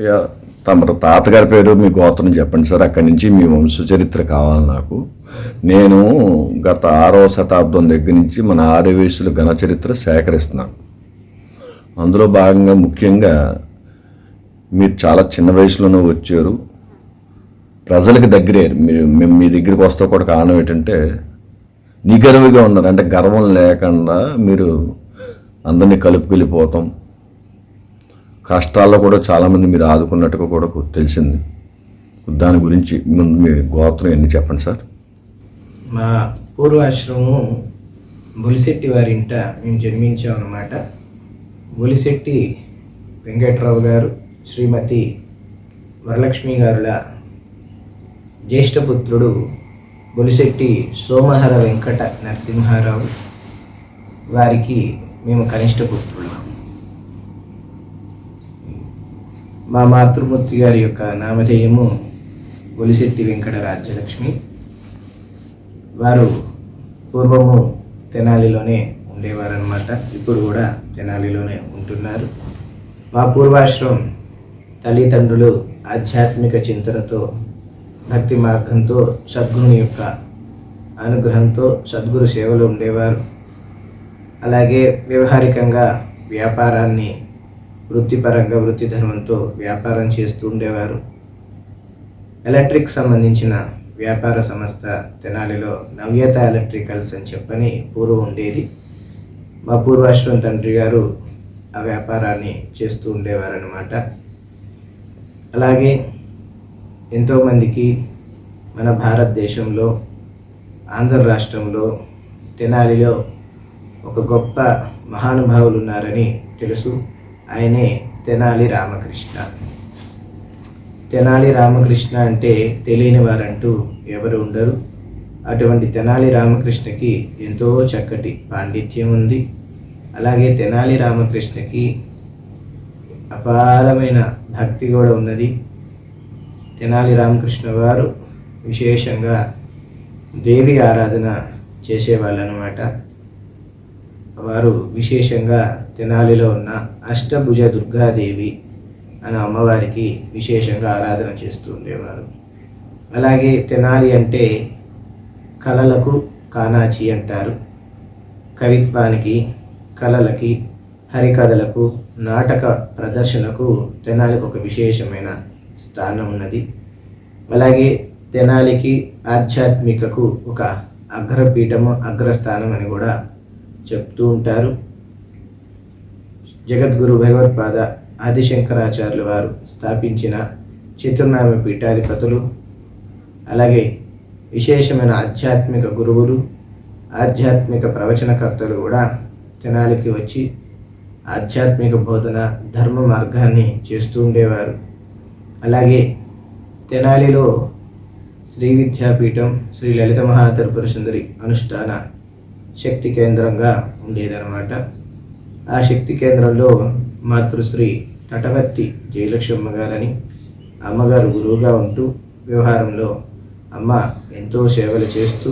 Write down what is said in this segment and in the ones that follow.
Yeah, తమ తాతగారి పేరు మీ గోత్రం చెప్పండి సార్. అక్కడి నుంచి మీ వంశ చరిత్ర కావాలి నాకు. నేను గత 6వ శతాబ్దం దగ్గర నుంచి మన ఆర్యవైశ్యుల ఘన చరిత్ర సేకరిస్తున్నాను. అందులో భాగంగా ముఖ్యంగా మీరు చాలా చిన్న వయసులోనే వచ్చారు, ప్రజలకు దగ్గరే. మేము మీ దగ్గరికి వస్తే కూడా కారణం ఏంటంటే నిగర్విగా ఉన్నారు. అంటే గర్వం లేకుండా మీరు అందరినీ కలుపుకెళ్ళిపోతాం. కష్టాల్లో కూడా చాలామంది మీరు ఆదుకున్నట్టుగా కూడా తెలిసింది. దాని గురించి ముందు మీ గోత్రం ఎన్ని చెప్పండి సార్. మా పూర్వాశ్రమం బొలిశెట్టి వారింట మేము జన్మించామన్నమాట. బొలిశెట్టి వెంకట్రావు గారు, శ్రీమతి వరలక్ష్మి గారుల జ్యేష్ఠపుత్రుడు బొలిశెట్టి సోమహర వెంకట నరసింహారావు వారికి మేము కనిష్ట పుత్రులు. మా మాతృమూర్తి గారి యొక్క నామధేయము బొలిశెట్టి వెంకట రాజ్యలక్ష్మి. వారు పూర్వము తెనాలిలోనే ఉండేవారనమాట. ఇప్పుడు కూడా తెనాలిలోనే ఉంటున్నారు. మా పూర్వాశ్రమం తల్లిదండ్రులు ఆధ్యాత్మిక చింతనతో, భక్తి మార్గంతో, సద్గురుని యొక్క అనుగ్రహంతో సద్గురు సేవలో ఉండేవారు. అలాగే వ్యవహారికంగా వ్యాపారాన్ని వృత్తిపరంగా వృత్తి ధర్మంతో వ్యాపారం చేస్తూ ఉండేవారు. ఎలక్ట్రిక్ సంబంధించిన వ్యాపార సంస్థ తెనాలిలో నవ్యత ఎలక్ట్రికల్స్ అని చెప్పని పూర్వం ఉండేది. మా పూర్వాశ్రమం తండ్రి గారు ఆ వ్యాపారాన్ని చేస్తూ ఉండేవారన్నమాట. అలాగే ఎంతోమందికి మన భారతదేశంలో ఆంధ్ర రాష్ట్రంలో తెనాలిలో ఒక గొప్ప మహానుభావులు ఉన్నారని తెలుసు. ఆయనే తెనాలి రామకృష్ణ. తెనాలి రామకృష్ణ అంటే తెలియని వారంటూ ఎవరు ఉండరు. అటువంటి తెనాలి రామకృష్ణకి ఎంతో చక్కటి పాండిత్యం ఉంది. అలాగే తెనాలి రామకృష్ణకి అపారమైన భక్తి కూడా ఉన్నది. తెనాలి రామకృష్ణ వారు విశేషంగా దేవి ఆరాధన చేసేవాళ్ళు అన్నమాట. వారు విశేషంగా తెనాలిలో ఉన్న అష్టభుజ దుర్గాదేవి అనే అమ్మవారికి విశేషంగా ఆరాధన చేస్తూ ఉండేవారు. అలాగే తెనాలి అంటే కళలకు కానాచి అంటారు. కవిత్వానికి, కళలకి, హరికథలకు, నాటక ప్రదర్శనకు తెనాలికి ఒక విశేషమైన స్థానం ఉన్నది. అలాగే తెనాలికి ఆధ్యాత్మికకు ఒక అగ్రపీఠము, అగ్రస్థానం అని కూడా చెప్తూ ఉంటారు. జగద్గురు భగవత్పాద ఆదిశంకరాచార్యుల వారు స్థాపించిన చతుర్నామ పీఠాధిపతులు, అలాగే విశేషమైన ఆధ్యాత్మిక గురువులు, ఆధ్యాత్మిక ప్రవచనకర్తలు కూడా తెనాలికి వచ్చి ఆధ్యాత్మిక బోధన, ధర్మ మార్గాన్ని చేస్తూ ఉండేవారు. అలాగే తెనాలిలో శ్రీ విద్యాపీఠం, శ్రీ లలిత మహాత్రిపుర సుందరి అనుష్ఠాన శక్తి కేంద్రంగా ఉండేదన్నమాట. ఆ శక్తి కేంద్రంలో మాతృశ్రీ తటవర్తి జయలక్ష్మమ్మ గారని అమ్మగారు గురువుగా ఉంటూ వ్యవహారంలో అమ్మ ఎంతో సేవలు చేస్తూ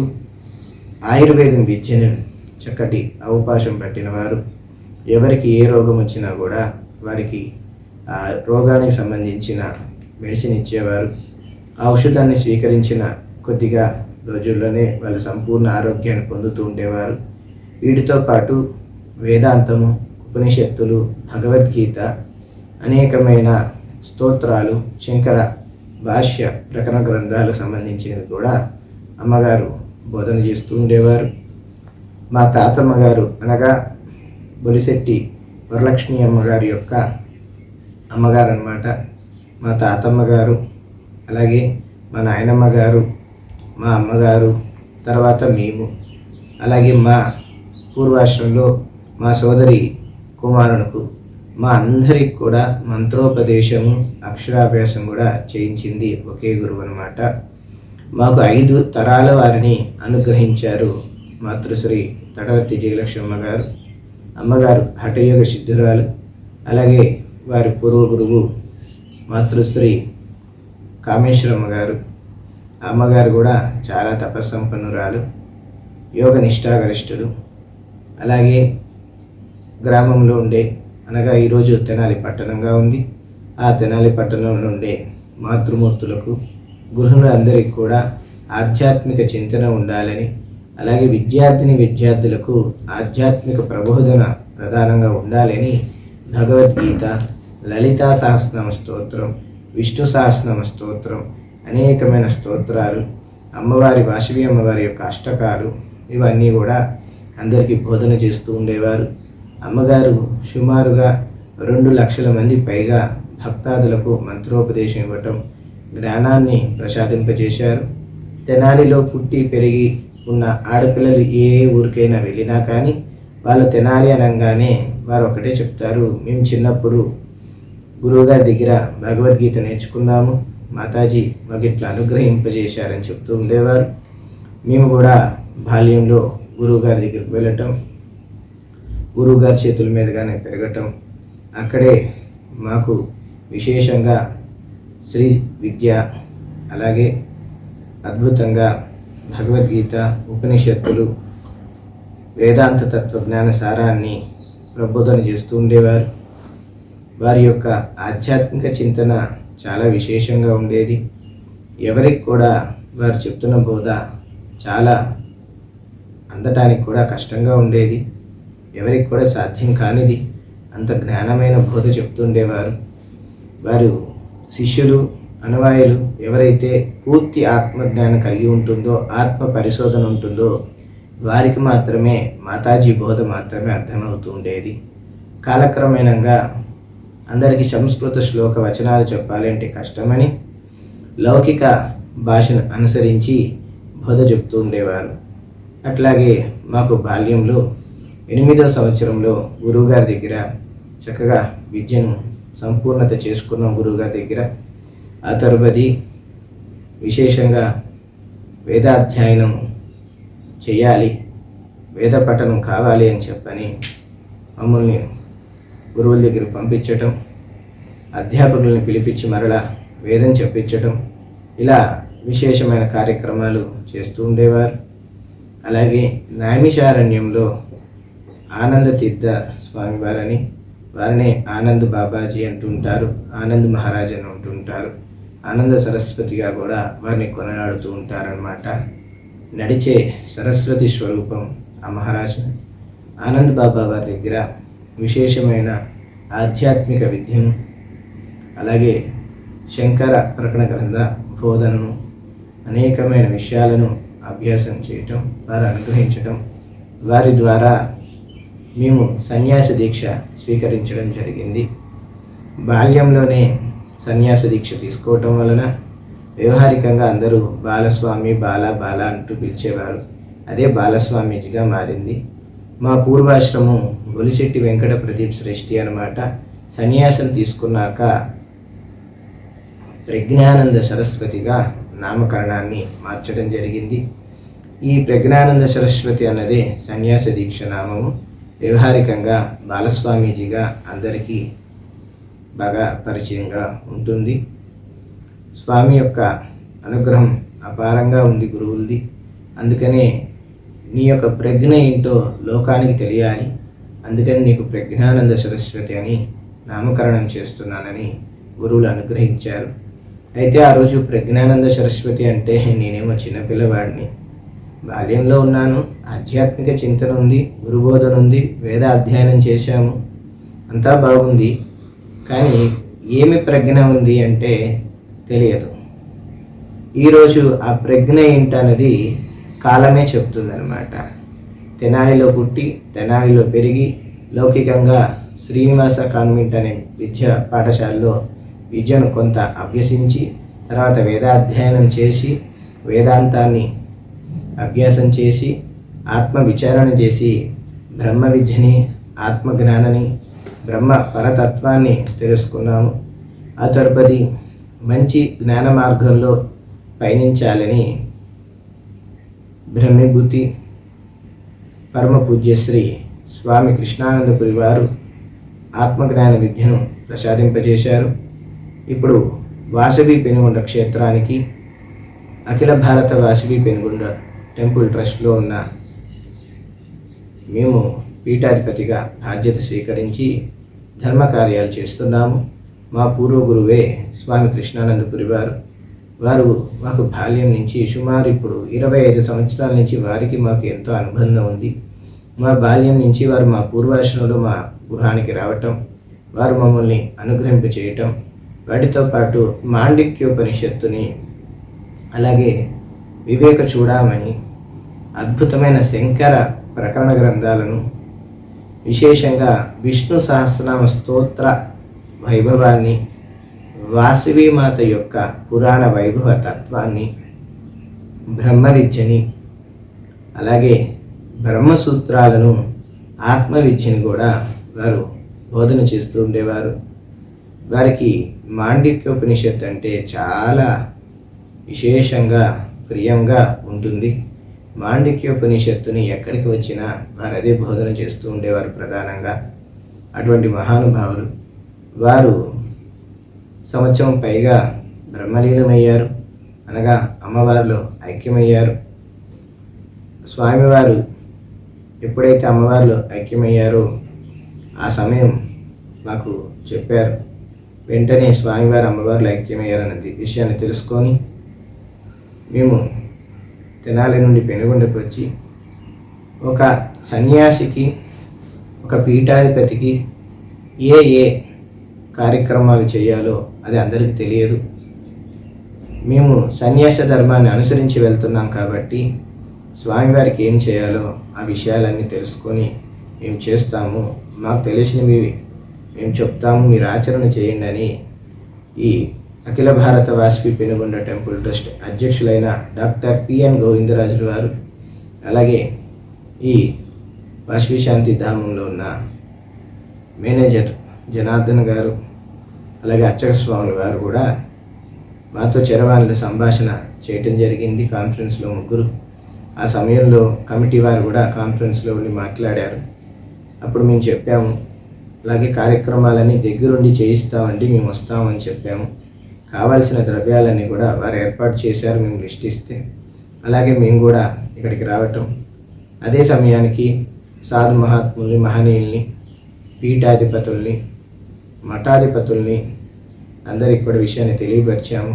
ఆయుర్వేదం విద్యను చక్కటి అవకాశం పట్టినవారు. ఎవరికి ఏ రోగం వచ్చినా కూడా వారికి ఆ రోగానికి సంబంధించిన మెడిసిన్ ఇచ్చేవారు. ఆ ఔషధాన్ని స్వీకరించిన కొద్దిగా రోజుల్లోనే వాళ్ళ సంపూర్ణ ఆరోగ్యాన్ని పొందుతూ ఉండేవారు. వీటితో పాటు వేదాంతము, ఉపనిషత్తులు, భగవద్గీత, అనేకమైన స్తోత్రాలు, శంకర భాష్య ప్రకరణ గ్రంథాలకు సంబంధించినవి కూడా అమ్మగారు బోధన చేస్తూ ఉండేవారు. మా తాతమ్మ గారు అనగా బొలిశెట్టి వరలక్ష్మి అమ్మగారి యొక్క అమ్మగారు అన్నమాట. మా తాతమ్మ గారు, అలాగే మా నాయనమ్మ గారు, మా అమ్మగారు, తర్వాత మేము, అలాగే మా పూర్వాశ్రమంలో మా సోదరి కుమారునికి, మా అందరికి కూడా మంత్రోపదేశము, అక్షరాభ్యాసం కూడా చేయించింది ఒకే గురువు అన్నమాట. మాకు 5 తరాల వారిని అనుగ్రహించారు మాతృశ్రీ తటవర్తి జయలక్ష్మమ్మ గారు. అమ్మగారు హఠయోగ సిద్ధురాలు. అలాగే వారి పూర్వ గురువు మాతృశ్రీ కామేశ్వరమ్మ గారు. అమ్మగారు కూడా చాలా తపస్సంపన్నురాలు, యోగ నిష్ఠాగరిష్ఠులు. అలాగే గ్రామంలో ఉండే, అనగా ఈరోజు తెనాలి పట్టణంగా ఉంది, ఆ తెనాలి పట్టణం నుండే మాతృమూర్తులకు గృహిణులందరికీ కూడా ఆధ్యాత్మిక చింతన ఉండాలని, అలాగే విద్యార్థులకు ఆధ్యాత్మిక ప్రబోధన ప్రధానంగా ఉండాలని భగవద్గీత, లలితా సహస్రనామ స్తోత్రం, విష్ణు సహస్రనామ స్తోత్రం, అనేకమైన స్తోత్రాలు, వాసవి అమ్మవారి యొక్క అష్టకాలు ఇవన్నీ కూడా అందరికీ బోధన చేస్తూ ఉండేవారు. అమ్మగారు సుమారుగా 2 లక్షల మంది పైగా భక్తాదులకు మంత్రోపదేశం ఇవ్వటం, జ్ఞానాన్ని ప్రసాదింపజేశారు. తెనాలిలో పుట్టి పెరిగి ఉన్న ఆడపిల్లలు ఏ ఊరికైనా వెళ్ళినా కానీ వాళ్ళు తెనాలి అనగానే వారు ఒకటే చెప్తారు, మేము చిన్నప్పుడు గురువుగారి దగ్గర భగవద్గీత నేర్చుకున్నాము, మాతాజీ మాకు ఇట్లా అనుగ్రహింపజేశారని చెప్తూ ఉండేవారు. మేము కూడా బాల్యంలో గురువుగారి దగ్గరికి వెళ్ళటం, గురువుగారి చేతుల మీదుగానే పెరగటం, అక్కడే మాకు విశేషంగా శ్రీ విద్య, అలాగే అద్భుతంగా భగవద్గీత, ఉపనిషత్తులు, వేదాంత తత్వజ్ఞాన సారాన్ని ప్రబోధన చేస్తూ ఉండేవారు. వారి యొక్క ఆధ్యాత్మిక చింతన చాలా విశేషంగా ఉండేది. ఎవరికి కూడా వారు చెప్తున్న బోధ చాలా అందటానికి కూడా కష్టంగా ఉండేది. ఎవరికి కూడా సాధ్యం కానిది అంత జ్ఞానమైన బోధ చెప్తుండేవారు. వారు శిష్యులు, అనువాయులు ఎవరైతే పూర్తి ఆత్మజ్ఞానం కలిగి ఉంటుందో, ఆత్మ పరిశోధన ఉంటుందో వారికి మాత్రమే మాతాజీ బోధ మాత్రమే అర్థమవుతూ ఉండేది. కాలక్రమేణంగా అందరికీ సంస్కృత శ్లోక వచనాలు చెప్పాలంటే కష్టమని లౌకిక భాషను అనుసరించి బోధ చెప్తూ ఉండేవారు. అట్లాగే మాకు బాల్యంలో 8వ సంవత్సరంలో గురువుగారి దగ్గర చక్కగా విద్యను సంపూర్ణత చేసుకున్నాం. గురువుగారి దగ్గర ఆ తరువాతి విశేషంగా వేదాధ్యయనం చేయాలి, వేద పఠనం కావాలి అని చెప్పని మమ్మల్ని గురువుల దగ్గర పంపించటం, అధ్యాపకులను పిలిపించి మరలా వేదం చెప్పించటం, ఇలా విశేషమైన కార్యక్రమాలు చేస్తూ ఉండేవారు. అలాగే నైమిషారణ్యంలో ఆనంద తీర్థ స్వామివారని, వారిని ఆనంద్ బాబాజీ అంటుంటారు, ఆనంద్ మహారాజ్ అని అంటుంటారు, ఆనంద సరస్వతిగా కూడా వారిని కొననాడుతూ ఉంటారన్నమాట. నడిచే సరస్వతి స్వరూపం ఆ మహారాజు. ఆనంద్ బాబా వారి దగ్గర విశేషమైన ఆధ్యాత్మిక విద్యను, అలాగే శంకర ప్రకటన గ్రంథ బోధనను, అనేకమైన విషయాలను అభ్యాసం చేయటం, వారు అనుగ్రహించటం, వారి ద్వారా మేము సన్యాస దీక్ష స్వీకరించడం జరిగింది. బాల్యంలోనే సన్యాస దీక్ష తీసుకోవటం వలన వ్యవహారికంగా అందరూ బాలస్వామి, బాల అంటూ పిలిచేవారు. అదే బాలస్వామీజీగా మారింది. మా పూర్వాశ్రమం గొలిశెట్టి వెంకట ప్రదీప్ శ్రేష్ఠి అన్నమాట. సన్యాసం తీసుకున్నాక ప్రజ్ఞానంద సరస్వతిగా నామకరణాన్ని మార్చడం జరిగింది. ఈ ప్రజ్ఞానంద సరస్వతి అన్నదే సన్యాస దీక్ష నామము. వ్యవహారికంగా బాలస్వామీజీగా అందరికీ బాగా పరిచయంగా ఉంటుంది. స్వామి యొక్క అనుగ్రహం అపారంగా ఉంది గురువులది. అందుకనే నీ యొక్క ప్రజ్ఞ ఏంటో లోకానికి తెలియాలి, అందుకని నీకు ప్రజ్ఞానంద సరస్వతి అని నామకరణం చేస్తున్నానని గురువులు అనుగ్రహించారు. అయితే ఆ రోజు ప్రజ్ఞానంద సరస్వతి అంటే నేనేమో చిన్నపిల్లవాడిని, బాల్యంలో ఉన్నాను, ఆధ్యాత్మిక చింతన ఉంది, గురుబోధన ఉంది, వేద అధ్యయనం చేశాము, అంతా బాగుంది. కానీ ఏమి ప్రజ్ఞ ఉంది అంటే తెలియదు. ఈరోజు ఆ ప్రజ్ఞ ఏంటన్నది కాలమే చెప్తుందన్నమాట. తెనాలిలో పుట్టి, తెనాలిలో పెరిగి, లౌకికంగా శ్రీనివాస కాన్వెంట్ అనే విద్యా పాఠశాలలో విద్యను కొంత అభ్యసించి, తర్వాత వేదాధ్యయనం చేసి, వేదాంతాన్ని అభ్యాసం చేసి, ఆత్మ విచారణ చేసి, బ్రహ్మ విద్యని, ఆత్మజ్ఞానాన్ని, బ్రహ్మ పరతత్వాన్ని తెలుసుకున్నాము. ఆ తరుపతి మంచి జ్ఞాన మార్గంలో పయనించాలని బ్రహ్మభూతి పరమ పూజ్యశ్రీ స్వామి కృష్ణానందపురి వారు ఆత్మజ్ఞాన విద్యను ప్రసాదింపజేశారు. ఇప్పుడు వాసవి పెనుగొండ క్షేత్రానికి అఖిల భారత వాసవి పెనుగొండ టెంపుల్ ట్రస్ట్లో ఉన్న మేము పీఠాధిపతిగా బాధ్యత స్వీకరించి ధర్మ కార్యాలు చేస్తున్నాము. మా పూర్వ గురువే స్వామి కృష్ణానందపురి వారు. వారు మాకు బాల్యం నుంచి సుమారు ఇప్పుడు 25 సంవత్సరాల నుంచి వారికి మాకు ఎంతో అనుబంధం ఉంది. మా బాల్యం నుంచి వారు మా పూర్వాశ్రమంలో మా గృహానికి రావటం, వారు మమ్మల్ని అనుగ్రహింప చేయటం, వాటితో పాటు మాండిక్యోపనిషత్తుని, అలాగే వివేక చూడామణి, అద్భుతమైన శంకర ప్రకరణ గ్రంథాలను, విశేషంగా విష్ణు సహస్రనామ స్తోత్ర వైభవాన్ని, వాసవీమాత యొక్క పురాణ వైభవ తత్వాన్ని, బ్రహ్మ విద్యని, అలాగే బ్రహ్మసూత్రాలను, ఆత్మ విద్యని కూడా వారు బోధన చేస్తూ ఉండేవారు. వారికి మాండిక్యోపనిషత్తు అంటే చాలా విశేషంగా ప్రియంగా ఉంటుంది. మాండిక్యోపనిషత్తుని ఎక్కడికి వచ్చినా వారు అదే బోధన చేస్తూ ఉండేవారు ప్రధానంగా. అటువంటి మహానుభావులు వారు సంవత్సరం పైగా బ్రహ్మలీనమయ్యారు, అనగా అమ్మవారిలో ఐక్యమయ్యారు. స్వామివారు ఎప్పుడైతే అమ్మవారిలో ఐక్యమయ్యారో ఆ సమయం మాకు చెప్పారు. వెంటనే స్వామివారు అమ్మవారిలో ఐక్యమయ్యారన్న విషయాన్ని తెలుసుకొని మేము తెనాలి నుండి పెనుగొండకు వచ్చి ఒక సన్యాసికి, ఒక పీఠాధిపతికి ఏ కార్యక్రమాలు చేయాలో అది అందరికీ తెలియదు. మేము సన్యాస ధర్మాన్ని అనుసరించి వెళ్తున్నాం కాబట్టి స్వామివారికి ఏం చేయాలో ఆ విషయాలన్నీ తెలుసుకొని మేము చేస్తాము, మాకు తెలిసినవి మేము చెప్తాము, మీరు ఆచరణ చేయండి అని ఈ అఖిల భారత వాసవి పెనుగొండ టెంపుల్ ట్రస్ట్ అధ్యక్షులైన డాక్టర్ పిఎన్ గోవిందరాజులు వారు, అలాగే ఈ వాసవి శాంతి ధామంలో ఉన్న మేనేజర్ జనార్దన్ గారు, అలాగే అర్చక స్వాములు వారు కూడా మాతో చరవాణిలో సంభాషణ చేయటం జరిగింది. కాన్ఫరెన్స్లో ముగ్గురు. ఆ సమయంలో కమిటీ వారు కూడా కాన్ఫరెన్స్లో ఉండి మాట్లాడారు. అప్పుడు మేము చెప్పాము, అలాగే కార్యక్రమాలన్నీ దగ్గరుండి చేయిస్తామండి, మేము వస్తామని చెప్పాము. కావాల్సిన ద్రవ్యాలన్నీ కూడా వారు ఏర్పాటు చేశారు మేము లిస్ట్ ఇస్తే. అలాగే మేము కూడా ఇక్కడికి రావటం, అదే సమయానికి సాధు మహాత్ముల్ని, మహనీయుల్ని, పీఠాధిపతుల్ని, మఠాధిపతుల్ని అందరికి కూడా విషయాన్ని తెలియపరిచాము.